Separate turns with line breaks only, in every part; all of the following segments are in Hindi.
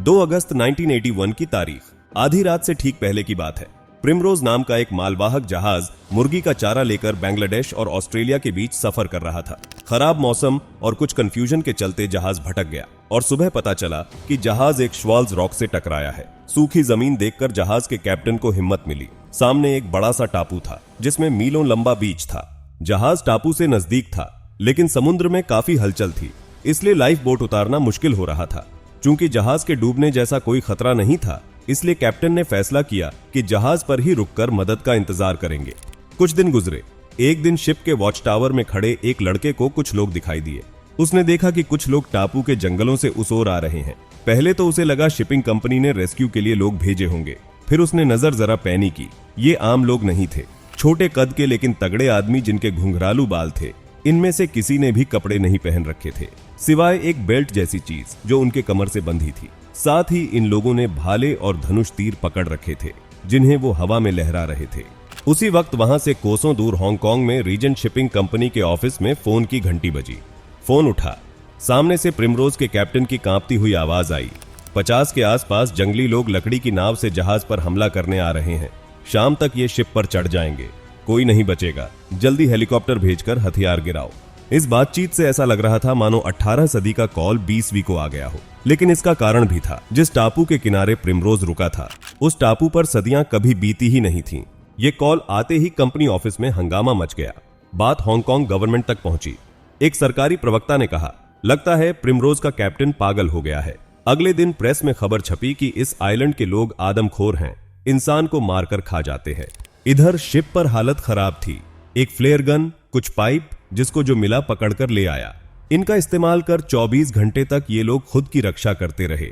2 अगस्त 1981 की तारीख, आधी रात से ठीक पहले की बात है। प्रिमरोज नाम का एक मालवाहक जहाज मुर्गी का चारा लेकर बांग्लादेश और ऑस्ट्रेलिया के बीच सफर कर रहा था। खराब मौसम और कुछ कंफ्यूजन के चलते जहाज भटक गया और सुबह पता चला कि जहाज एक श्वाल्स रॉक से टकराया है। सूखी जमीन देखकर जहाज के कैप्टन को हिम्मत मिली। सामने एक बड़ा सा टापू था जिसमें मीलों लंबा बीच था। जहाज टापू से नजदीक था, लेकिन समुद्र में काफी हलचल थी, इसलिए लाइफ बोट उतारना मुश्किल हो रहा था। चूंकि जहाज के डूबने जैसा कोई खतरा नहीं था, इसलिए कैप्टन ने फैसला किया कि जहाज पर ही रुककर मदद का इंतजार करेंगे। कुछ दिन गुजरे। एक दिन शिप के वॉच टावर में खड़े एक लड़के को कुछ लोग दिखाई दिए। उसने देखा कि कुछ लोग टापू के जंगलों से उस ओर आ रहे हैं। पहले तो उसे लगा शिपिंग कंपनी ने रेस्क्यू के लिए लोग भेजे होंगे। फिर उसने नजर जरा पैनी की। ये आम लोग नहीं थे, छोटे कद के लेकिन तगड़े आदमी जिनके घुंघरालू बाल थे। इनमें से किसी ने भी कपड़े नहीं पहन रखे थे, सिवाय एक बेल्ट जैसी चीज जो उनके कमर से बंधी थी। साथ ही इन लोगों ने भाले और धनुष तीर पकड़ रखे थे, जिन्हें वो हवा में लहरा रहे थे। उसी वक्त वहां से कोसों दूर हांगकांग में रीजेंट शिपिंग कंपनी के ऑफिस में फोन की घंटी बजी। फोन उठा। सामने से प्रिमरोज के कैप्टन की कांपती हुई आवाज आई। 50 के आसपास जंगली लोग लकड़ी की नाव से जहाज पर हमला करने आ रहे हैं। शाम तक ये शिप पर चढ़ जाएंगे, कोई नहीं बचेगा। जल्दी हेलीकॉप्टर भेजकर हथियार गिराओ। इस बातचीत से ऐसा लग रहा था मानो 18 सदी का कॉल 20वीं को आ गया हो। लेकिन इसका कारण भी था। जिस टापू के किनारे प्रिमरोज रुका था, उस टापू पर सदियां कभी बीती ही नहीं थीं। ये कॉल आते ही कंपनी ऑफिस में हंगामा मच गया। बात हांगकांग गवर्नमेंट तक पहुंची। एक सरकारी प्रवक्ता ने कहा, लगता है प्रिमरोज का कैप्टन पागल हो गया है। अगले दिन प्रेस में खबर छपी कि इस आइलैंड के लोग आदमखोर हैं, इंसान को मारकर खा जाते हैं। इधर शिप पर हालत खराब थी। एक फ्लेयर गन, कुछ पाइप, जिसको जो मिला पकड़कर ले आया। इनका इस्तेमाल कर 24 घंटे तक ये लोग खुद की रक्षा करते रहे।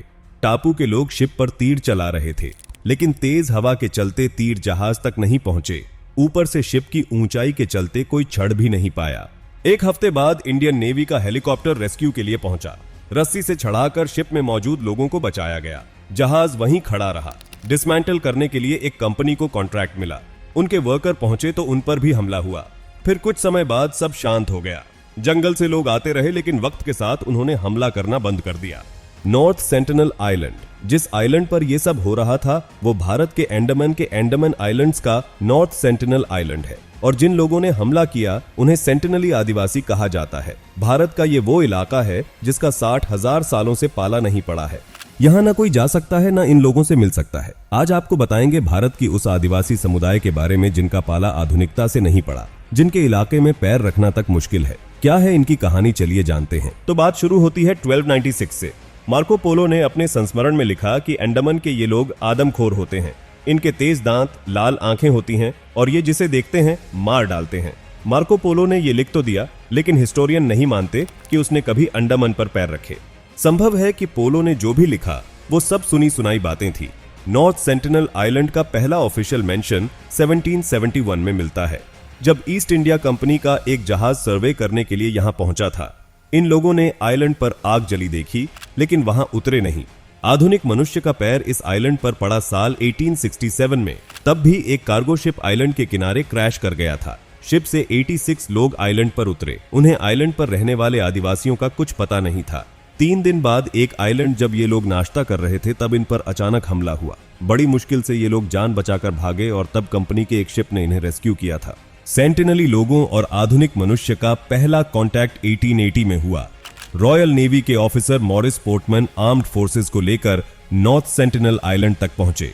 टापू के लोग शिप पर तीर चला रहे थे, लेकिन तेज हवा के चलते तीर जहाज तक नहीं पहुंचे। ऊपर से शिप की ऊंचाई के चलते कोई चढ़ भी नहीं पाया। एक हफ्ते बाद इंडियन नेवी का हेलीकॉप्टर रेस्क्यू के लिए पहुंचा। रस्सी से चढ़ाकर शिप में मौजूद लोगों को बचाया गया। जहाज वहीं खड़ा रहा। डिसमेंटल करने के लिए एक कंपनी को कॉन्ट्रैक्ट मिला। उनके वर्कर पहुंचे तो उन पर भी हमला हुआ। फिर कुछ समय बाद सब शांत हो गया। जंगल से लोग आते रहे, लेकिन वक्त के साथ उन्होंने हमला करना बंद कर दिया। नॉर्थ सेंटिनल आइलैंड, जिस आइलैंड पर यह सब हो रहा था, वो भारत के अंडमान आइलैंड्स का नॉर्थ सेंटिनल आइलैंड है। और जिन लोगों ने हमला किया उन्हें सेंटिनली आदिवासी कहा जाता है। भारत का ये वो इलाका है जिसका 60,000 सालों से पाला नहीं पड़ा है। यहाँ ना कोई जा सकता है, ना इन लोगों से मिल सकता है। आज आपको बताएंगे भारत की उस आदिवासी समुदाय के बारे में जिनका पाला आधुनिकता से नहीं पड़ा, जिनके इलाके में पैर रखना तक मुश्किल है। क्या है इनकी कहानी, चलिए जानते हैं। तो बात शुरू होती है 1296 से। मार्को पोलो ने अपने संस्मरण में लिखा कि अंडमान के ये लोग आदमखोर होते हैं। इनके तेज दांत, लाल आंखें होती हैं और ये जिसे देखते हैं मार डालते हैं। मार्को पोलो ने ये लिख तो दिया, लेकिन हिस्टोरियन नहीं मानते कि उसने कभी अंडमान पर पैर रखे। संभव है कि पोलो ने जो भी लिखा वो सब सुनी सुनाई बातें थी। नॉर्थ सेंटिनल आइलैंड का पहला ऑफिशियल मेंशन 1771 में मिलता है, जब ईस्ट इंडिया कंपनी का एक जहाज सर्वे करने के लिए यहां पहुंचा था। इन लोगों ने आइलैंड पर आग जली देखी, लेकिन वहां उतरे नहीं। आधुनिक मनुष्य का पैर इस आइलैंड पर पड़ा साल 1867 में। तब भी एक कार्गो शिप आइलैंड के किनारे क्रैश कर गया था। शिप से 86 लोग आइलैंड पर उतरे। उन्हें आइलैंड पर रहने वाले आदिवासियों का कुछ पता नहीं था। 3 दिन बाद एक आइलैंड जब ये लोग नाश्ता कर रहे थे, तब इन पर अचानक हमला हुआ। बड़ी मुश्किल से ये लोग जान बचाकर भागे और तब कंपनी के एक शिप ने इन्हें रेस्क्यू किया था। सेंटिनली लोगों और आधुनिक मनुष्य का पहला कांटेक्ट 1880 में हुआ। रॉयल नेवी के officer Morris Portman armed forces को लेकर नॉर्थ सेंटिनल आइलैंड तक पहुंचे।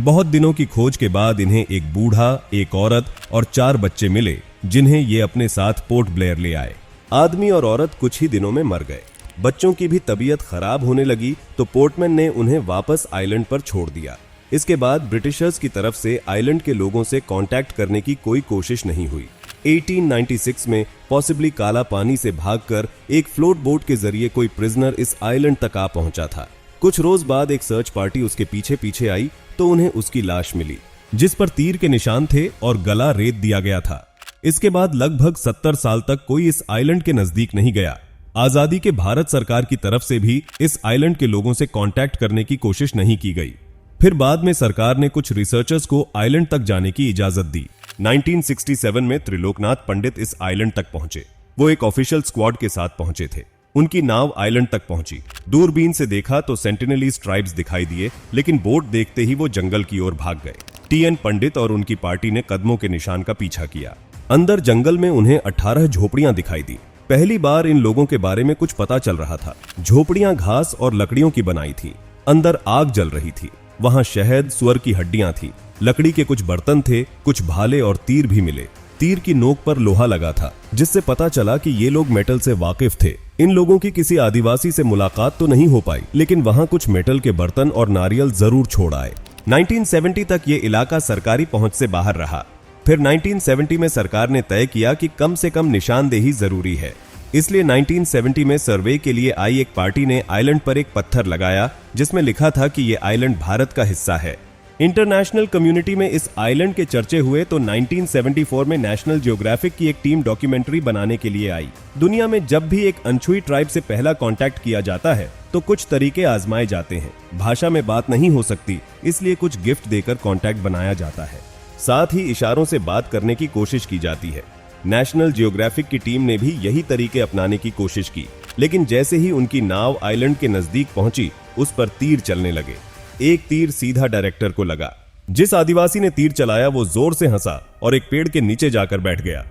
बहुत दिनों की खोज के बाद इन्हें एक बूढ़ा, एक औरत और 4 बच्चे मिले, जिन्हें ये अपने साथ पोर्ट ब्लेयर ले आए। आदमी और औरत कुछ ही दिनों में मर गए। बच्चों की भी तबीयत खराब होने लगी तो पोर्टमैन ने उन्हें वापस आइलैंड पर छोड़ दिया। इसके बाद ब्रिटिशर्स की तरफ से आइलैंड के लोगों से कांटेक्ट करने की कोई कोशिश नहीं हुई। 1896 में पॉसिबली काला पानी से भागकर एक फ्लोट बोट के जरिए कोई प्रिजनर इस आइलैंड तक आ पहुंचा था। कुछ रोज बाद एक सर्च पार्टी उसके पीछे पीछे आई तो उन्हें उसकी लाश मिली, जिस पर तीर के निशान थे और गला रेत दिया गया था। इसके बाद लगभग 70 साल तक कोई इस आइलैंड के नजदीक नहीं गया। आजादी के भारत सरकार की तरफ से भी इस आइलैंड के लोगों से कांटेक्ट करने की कोशिश नहीं की गई। फिर बाद में सरकार ने कुछ रिसर्चर्स को आइलैंड तक जाने की इजाजत दी। 1967 में त्रिलोकनाथ पंडित इस आइलैंड तक पहुंचे। वो एक ऑफिशियल स्क्वाड के साथ पहुंचे थे। उनकी नाव आइलैंड तक पहुंची। दूरबीन से देखा तो सेंटिनलीज ट्राइब्स दिखाई दिए, लेकिन बोट देखते ही वो जंगल की ओर भाग गए। टीएन पंडित और उनकी पार्टी ने कदमों के निशान का पीछा किया। अंदर जंगल में उन्हें 18 झोपड़ियां दिखाई दी। पहली बार इन लोगों के बारे में कुछ पता चल रहा था। झोपड़ियां घास और लकड़ियों की बनाई थी। अंदर आग जल रही थी। वहां शहद, सुअर की हड्डियां थी। लकड़ी के कुछ बर्तन थे, कुछ भाले और तीर भी मिले। तीर की नोक पर लोहा लगा था, जिससे पता चला कि ये लोग मेटल से वाकिफ थे। इन लोगों की किसी आदिवासी से मुलाकात तो नहीं हो पाई, लेकिन वहां कुछ मेटल के बर्तन और नारियल जरूर छोड़ आए। 1970 तक ये इलाका सरकारी पहुंच से बाहर रहा। फिर 1970 में सरकार ने तय किया कि कम से कम निशानदेही जरूरी है। इसलिए 1970 में सर्वे के लिए आई एक पार्टी ने आइलैंड पर एक पत्थर लगाया, जिसमें लिखा था कि ये आइलैंड भारत का हिस्सा है। इंटरनेशनल कम्युनिटी में इस आइलैंड के चर्चे हुए तो 1974 में नेशनल ज्योग्राफिक की एक टीम डॉक्यूमेंट्री बनाने के लिए आई। दुनिया में जब भी एक अनछुई ट्राइब से पहला कांटेक्ट किया जाता है तो कुछ तरीके आजमाए जाते हैं। भाषा में बात नहीं हो सकती, इसलिए कुछ गिफ्ट देकर कांटेक्ट बनाया जाता है। साथ ही इशारों से बात करने की कोशिश की जाती है। नेशनल जियोग्राफिक की टीम ने भी यही तरीके अपनाने की कोशिश की, लेकिन जैसे ही उनकी नाव आइलैंड के नजदीक पहुंची, उस पर तीर चलने लगे। एक तीर सीधा डायरेक्टर को लगा। जिस आदिवासी ने तीर चलाया वो जोर से हंसा और एक पेड़ के नीचे जाकर बैठ गया।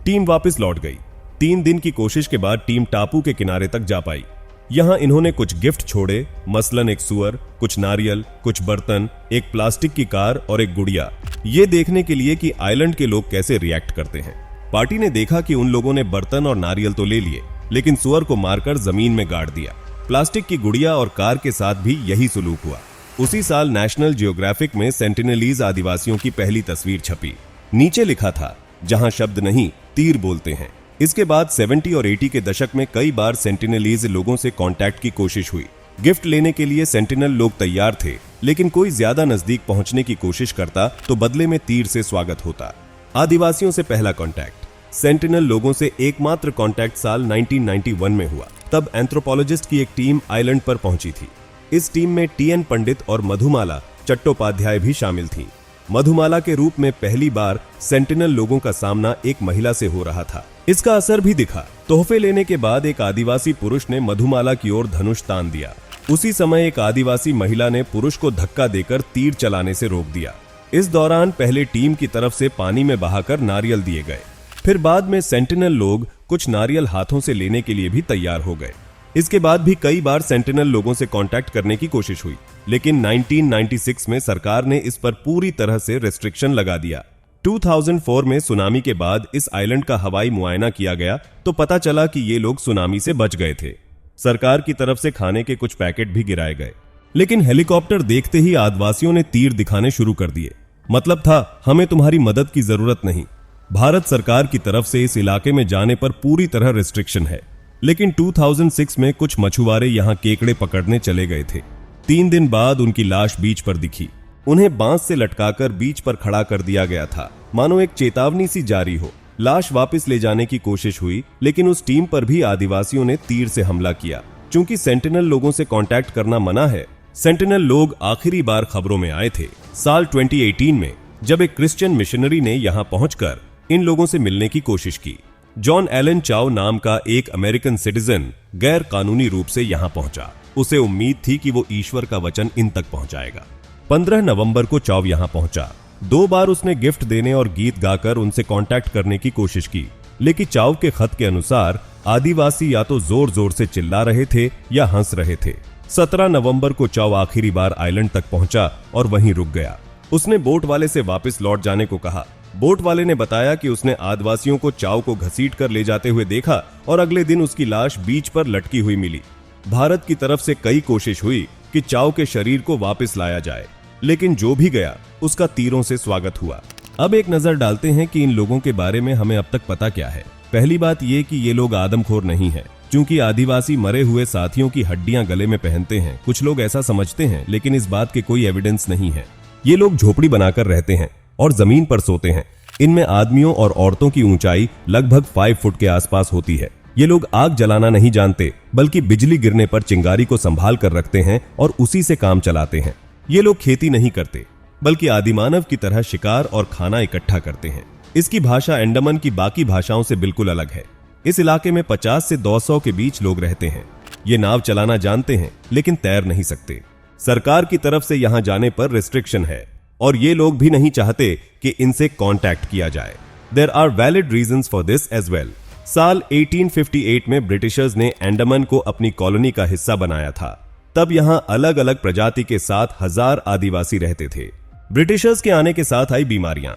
टीम वापस लौट गई। 3 दिन की कोशिश के बाद टीम टापू के किनारे तक जा पाई। यहां इन्होंने कुछ गिफ्ट छोड़े, मसलन एक सुअर, कुछ नारियल, कुछ बर्तन, एक प्लास्टिक की कार और एक गुड़िया, ये देखने के लिए कि आइलैंड के लोग कैसे रिएक्ट करते हैं। पार्टी ने देखा कि उन लोगों ने बर्तन और नारियल तो ले लिए, लेकिन सुअर को मारकर जमीन में गाड़ दिया। प्लास्टिक की गुड़िया और कार के साथ भी यही सुलूक हुआ। उसी साल नेशनल जियोग्राफिक में सेंटिनलीज आदिवासियों की पहली तस्वीर छपी। नीचे लिखा था, जहां शब्द नहीं तीर बोलते हैं। इसके बाद 70 और 80 के दशक में कई बार सेंटिनलीज लोगों से कांटेक्ट की कोशिश हुई। गिफ्ट लेने के लिए सेंटिनल लोग तैयार थे, लेकिन कोई ज्यादा नजदीक पहुंचने की कोशिश करता तो बदले में तीर से स्वागत होता। आदिवासियों से पहला कांटेक्ट। सेंटिनल लोगों से एकमात्र कांटेक्ट साल 1991 में हुआ। तब एंथ्रोपोलॉजिस्ट की एक टीम आइलैंड पर पहुंची थी। इस टीम में टीएन पंडित और मधुमाला चट्टोपाध्याय भी शामिल थीं। मधुमाला के रूप में पहली बार सेंटिनल लोगों का सामना एक महिला से हो रहा था। इसका असर भी दिखा। तोहफे लेने के बाद एक आदिवासी पुरुष ने मधुमाला की ओर धनुष तान दिया। उसी समय एक आदिवासी महिला ने पुरुष को धक्का देकर तीर चलाने से रोक दिया। इस दौरान पहले टीम की तरफ से पानी में बहाकर नारियल दिए गए। फिर बाद में सेंटिनल लोग कुछ नारियल हाथों से लेने के लिए भी तैयार हो गए। इसके बाद भी कई बार सेंटिनल लोगों से कांटेक्ट करने की कोशिश हुई, लेकिन 1996 में सरकार ने इस पर पूरी तरह से रेस्ट्रिक्शन लगा दिया। 2004 में सुनामी के बाद इस आइलैंड का हवाई मुआयना किया गया तो पता चला कि ये लोग सुनामी से बच गए थे। सरकार की तरफ से खाने के कुछ पैकेट भी गिराए गए, लेकिन हेलीकॉप्टर देखते ही आदिवासियों ने तीर दिखाने शुरू कर दिए। मतलब था, हमें तुम्हारी मदद की जरूरत नहीं। भारत सरकार की तरफ से इस इलाके में जाने पर पूरी तरह रिस्ट्रिक्शन है। लेकिन 2006 में कुछ मछुआरे यहां केकड़े पकड़ने चले गए थे। 3 दिन बाद उनकी लाश बीच पर दिखी। उन्हें बांस से लटकाकर बीच पर खड़ा कर दिया गया था, मानो एक चेतावनी सी जारी हो। लाश वापस ले जाने की कोशिश हुई, लेकिन उस टीम पर भी आदिवासियों ने तीर से हमला किया। चूंकि सेंटिनल लोगों से कांटेक्ट करना मना है, सेंटिनल लोग आखिरी बार खबरों में आए थे साल 2018 में, जब एक क्रिश्चियन मिशनरी ने यहां पहुंचकर इन लोगों से मिलने की कोशिश की। जॉन एलन चाओ नाम का एक अमेरिकन सिटीजन गैर कानूनी रूप से यहां पहुंचा। उसे उम्मीद थी कि वो ईश्वर का वचन इन तक पहुंचाएगा। 15 नवंबर को चाओ यहां पहुंचा। 2 बार उसने गिफ्ट देने और गीत गाकर उनसे कांटेक्ट करने की कोशिश की, लेकिन चाओ के खत के अनुसार आदिवासी या तो जोर जोर से चिल्ला रहे थे या हंस रहे थे। 17 नवंबर को चाओ आखिरी बार आइलैंड तक पहुंचा और वहीं रुक गया। उसने बोट वाले से वापस लौट जाने को कहा। बोट वाले ने बताया कि उसने आदिवासियों को चाओ को घसीट कर ले जाते हुए देखा और अगले दिन उसकी लाश बीच पर लटकी हुई मिली। भारत की तरफ से कई कोशिश हुई कि चाओ के शरीर को वापस लाया जाए, लेकिन जो भी गया उसका तीरों से स्वागत हुआ। अब एक नजर डालते हैं कि इन लोगों के बारे में हमें अब तक पता क्या है। पहली बात ये कि ये लोग आदमखोर नहीं है, क्योंकि आदिवासी मरे हुए साथियों की हड्डियां गले में पहनते हैं। कुछ लोग ऐसा समझते हैं, लेकिन इस बात के कोई एविडेंस नहीं है। ये लोग झोपड़ी बनाकर रहते हैं और जमीन पर सोते हैं। इनमें आदमियों और औरतों की ऊंचाई लगभग 5 फुट के आसपास होती है। ये लोग आग जलाना नहीं जानते, बल्कि बिजली गिरने पर चिंगारी को संभाल कर रखते हैं और उसी से काम चलाते हैं। ये लोग खेती नहीं करते, बल्कि आदिमानव की तरह शिकार और खाना इकट्ठा करते हैं। इसकी भाषा अंडमान की बाकी भाषाओं से बिल्कुल अलग है। इस इलाके में 50 से 200 के बीच लोग रहते हैं। ये नाव चलाना जानते हैं लेकिन तैर नहीं सकते। सरकार की तरफ से यहां जाने पर रिस्ट्रिक्शन है और ये लोग भी नहीं चाहते कि इनसे कांटेक्ट किया जाए। There are valid reasons for this as well. साल 1858 में ब्रिटिशर्स ने अंडमान को अपनी कॉलोनी का हिस्सा बनाया था। तब यहां अलग अलग प्रजाति के 7,000 आदिवासी रहते थे। ब्रिटिशर्स के आने के साथ आई बीमारियां।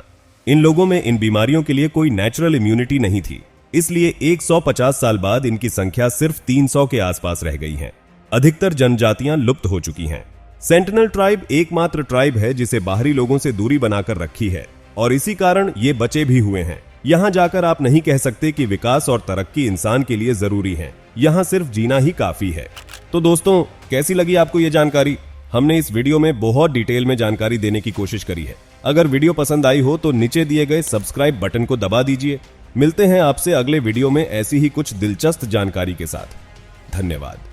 इन लोगों में इन बीमारियों के लिए कोई नेचुरल इम्यूनिटी नहीं थी, इसलिए 150 साल बाद इनकी संख्या सिर्फ 300 के आसपास रह गई है। अधिकतर जनजातियां लुप्त हो चुकी हैं। सेंटिनल ट्राइब एकमात्र ट्राइब है जिसे बाहरी लोगों से दूरी बनाकर रखी है और इसी कारण ये बचे भी हुए हैं। यहां जाकर आप नहीं कह सकते कि विकास और तरक्की इंसान के लिए जरूरी है, यहां सिर्फ जीना ही काफी है। तो दोस्तों, कैसी लगी आपको ये जानकारी? हमने इस वीडियो में बहुत डिटेल में जानकारी देने की कोशिश करी है। अगर वीडियो पसंद आई हो तो नीचे दिए गए सब्सक्राइब बटन को दबा दीजिए। मिलते हैं आपसे अगले वीडियो में ऐसी ही कुछ दिलचस्प जानकारी के साथ। धन्यवाद।